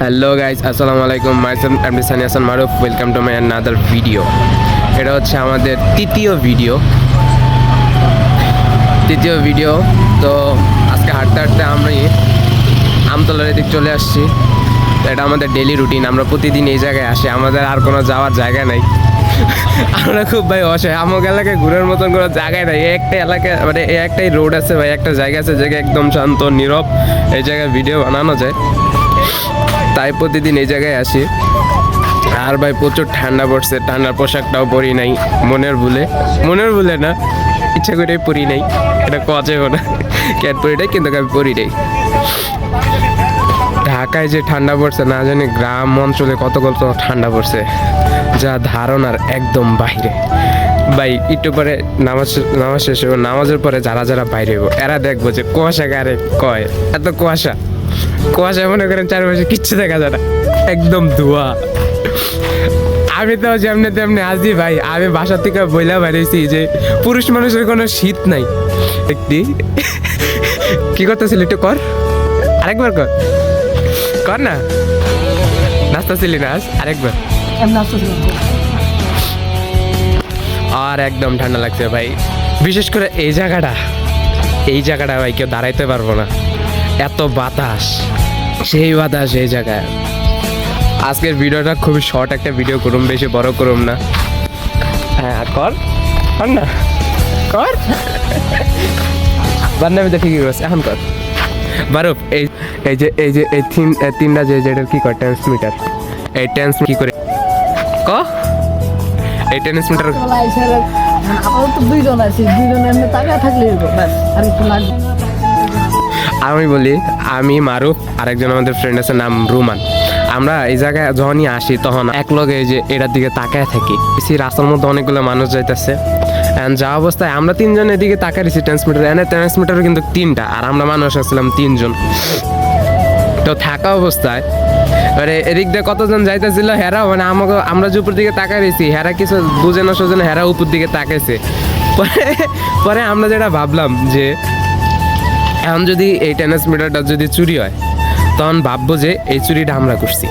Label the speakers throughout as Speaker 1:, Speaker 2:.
Speaker 1: Hello guys, আসসালামু আলাইকুম। Myself MD Sunny Hasan Maruf. Welcome to my another video. এটা হচ্ছে আমাদের তৃতীয় ভিডিও। তো আজকে হাঁটতে হাঁটতে আমরা আমতলার এদিক চলে আসছি। এটা আমাদের ডেলি রুটিন, আমরা প্রতিদিন এই জায়গায় আসি, আমাদের আর কোনো যাওয়ার জায়গা নাই। আমরা খুব ভাই অসহায়, আমার এলাকায় ঘুরের মতন কোনো জায়গায় নাই। একটা এলাকায় মানে একটাই রোড আছে ভাই, একটা জায়গা আছে জায়গায় একদম শান্ত নীরব, এই জায়গায় ভিডিও বানানো যায়। তাই প্রতিদিন এই জায়গায় আসি। আর ভাই প্রচুর ঠান্ডা পড়ছে, ঠান্ডার পোশাকটাও পরি নাই মনের ভুলে না, ইচ্ছা করে পরি নাই, এটা কচেও না ক্যাট পরি নাই, কিন্তু আমি পরি নাই। ঢাকায় যে ঠান্ডা পড়ছে না জানি গ্রাম অঞ্চলে কত ঠান্ডা পড়ছে, যা ধারণার একদম বাইরে। ভাই একটু পরে নামাজ শেষ হবো, নামাজের পরে যারা বাইরে হইব এরা দেখবো যে কুয়াশা কারে কয়, এত কুয়াশা মনে করেন চারপাশে কিচ্ছু দেখা যায় না, একদম ধোঁয়া। আমি তো যেমনি তেমনি আসি ভাই, আমি বাসা থেকে বইলা বেরিয়েছি যে পুরুষ মানুষের কোনো শীত নাই। একটি কি করতেছিলি একটু কর, আরেকবার কর না, নাচতেছিলি না আরেকবার। আর একদম ঠান্ডা লাগছে ভাই, বিশেষ করে এই জায়গাটা ভাই কেউ দাঁড়াইতে পারবো না, এত বাতাস, সেই বাতাস এই জায়গায়। আজকের ভিডিওটা খুবই শর্ট একটা ভিডিও করুম, বেশি বড় করুম না। হ্যাঁ কর না, কর বান্নামি তো ঠিকই করছে, এখন কর বারুফ। এই যে তিনটা যেটা কি কর ট্রান্সমিটার, এই ট্রান্সমিটার কি করে এই ট্রান্সমিটার আমি বলি, আমি মারুফ আর একজন আমাদের ফ্রেন্ড আছে নাম রুমান। আমরা এই জায়গায় যখনই আসি তখন এক লগে যে এটার দিকে তাকায় থাকি। রাস্তার মধ্যে অনেকগুলো মানুষ যাইতেছে, যা অবস্থায় আমরা তিনজন এদিকে তাকাই দিচ্ছি ট্রান্সমিটারও কিন্তু তিনটা, আর আমরা মানুষ আসছিলাম তিনজন। তো থাকা অবস্থায় মানে এদিক দিয়ে কতজন যাইতেছিল, হেরা মানে আমাকে আমরা যে উপর দিকে তাকাই দিয়েছি, হেরা কিছু বুঝে না সোজে না, হেরা উপর দিকে তাকাইছে। পরে আমরা যেটা ভাবলাম যে এখন যদি এই ট্রান্সমিটারটা যদি চুরি হয়, তখন ভাববো যে এই চুরিটা আমরা করছি।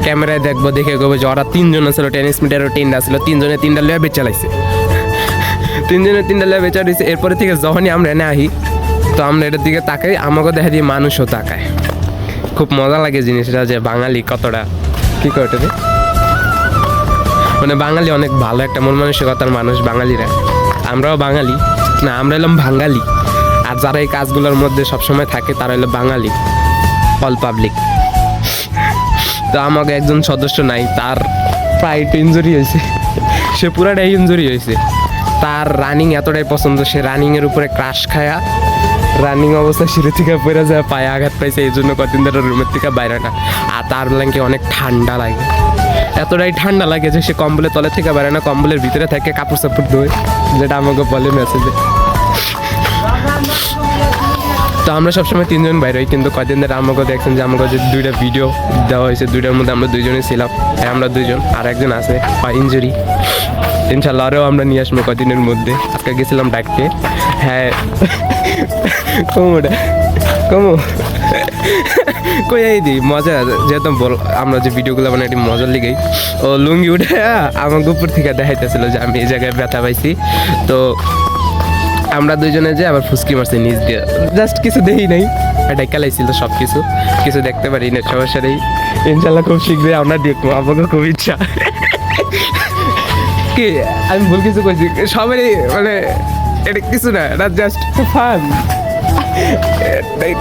Speaker 1: ক্যামেরায় দেখবো, দেখে গেবো যে ওরা তিনজন ছিল, ট্রান্সমিটারও তিনটা ছিল, তিনজনে তিনটা লেবে চালাইছে, বেচা দিয়েছে। এরপরে থেকে যখনই আমরা এনে আহি, তো আমরা এটার দিকে তাকাই, আমাকে দেখা দিয়ে মানুষও তাকায়। খুব মজা লাগে জিনিসটা, যে বাঙালি কতটা কি করতে, মানে বাঙালি অনেক ভালো একটা মন মানসিকতার মানুষ বাঙালিরা। আমরাও বাঙালি না, আমরা এলাম বাঙালি। আর যারা এই কাজগুলোর মধ্যে সবসময় থাকে তারা হলো বাঙালি, অল পাবলিক। তো আমাকে একজন সদস্য নাই, তার প্রায় ইনজুরি হয়েছে, সে পুরাটাই ইনজুরি হয়েছে। তার রানিং এতটাই পছন্দ, সে রানিংয়ের উপরে ক্রাশ খায়া রানিং অবস্থায় সিঁড়ি থেকে পড়ে যায়, পায়ে আঘাত পাইছে, এই জন্য কদিন ধরে রুমের থেকে বাইরে না। আর তার ব্ল্যাঙ্কে অনেক ঠান্ডা লাগে, এতটাই ঠান্ডা লাগে যে সে কম্বলের তলে থেকে বাইরে না, কম্বলের ভিতরে থেকে কাপড় চাপড় ধোয়, যেটা আমাকে বলে মেসেজে। তো আমরা সবসময় তিনজন বাইরে হই, কিন্তু কদিন ধরে আমাকে দেখছেন যে আমাকে যে দুইটা ভিডিও দেওয়া হয়েছে, দুইটার মধ্যে আমরা দুইজনই ছিলাম। আমরা দুইজন, আর একজন আছে ইনজুরি, ইনশাল্লাহ আরও আমরা নিয়ে আসবো কদিনের মধ্যে। আজকে গেছিলাম ডাকতে, হ্যাঁ কমো কই এই দিই মজা, যেহেতু আমরা যে ভিডিওগুলো বানাই এটি মজার লিগেই। ও লুঙ্গি উঠে আমাকে উপর থেকে দেখাইতেছিল যে আমি এই জায়গায় ব্যথা পাইছি। তো আমরা দুইজনে যে আবার ফুসকি মারছি নিচ দিয়ে, জাস্ট কিছু দেখি নাই, এটা খেলাইছিল সব কিছু দেখতে পারি না, সমস্যা নেই। ইনশাল্লাহ খুব শীঘ্রই আমরা দেখবো, আমাকে খুব ইচ্ছা। কি আমি ভুল কিছু করছি? সবারই মানে এটা কিছু না, এটা জাস্ট ফান।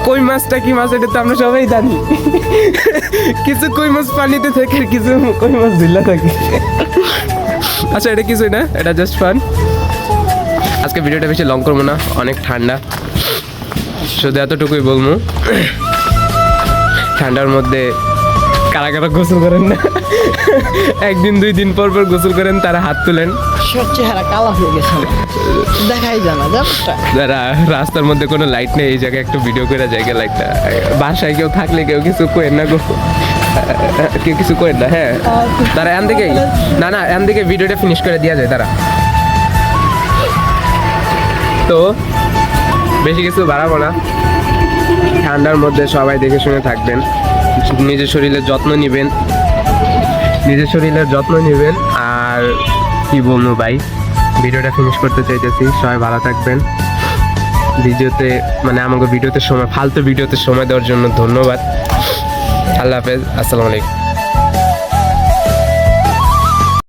Speaker 1: কই মাছটা কি মাছ এটা তো আমরা সবাই জানি, কিছু কই মাছ পানিতে থাকে, কিছু কই মাছ ঝিল্লা থাকে। আচ্ছা এটা কিছুই না, এটা জাস্ট ফান। আজকে ভিডিওটা বেশি লং করবো না, অনেক ঠান্ডা, শুধু এতটুকুই বলবো, ঠান্ডার মধ্যে কারা গোসল করেন না, একদিন দুই দিন পর গোসল করেন, তারা হাত তুলেন,
Speaker 2: চেহারা কালা হয়ে গেছে, দেখাই জানা
Speaker 1: যারা রাস্তার মধ্যে কোনো লাইট নেই, এই জায়গায় একটু ভিডিও করে জায়গা লাইটটা, বাসায় কেউ থাকলে কেউ কিছু করেন না গো, কেউ কিছু করেন না। হ্যাঁ তারা এখান থেকেই না এখান থেকে ভিডিওটা ফিনিশ করে দেওয়া যায় তারা। তো বেশি কিছু বাড়াবো না, ঠান্ডার মধ্যে সবাই দেখে শুনে থাকবেন। নিজের শরীরের যত্ন নেবেন, আর কি বলবো ভাই, ভিডিওটা ফিনিশ করতে চাইতেছি। সবাই ভালো থাকবেন। আমাকে ভিডিওতে সময়, ফালতু ভিডিওতে সময় দেওয়ার জন্য ধন্যবাদ। আল্লাহ হাফেজ, আসসালামু আলাইকুম।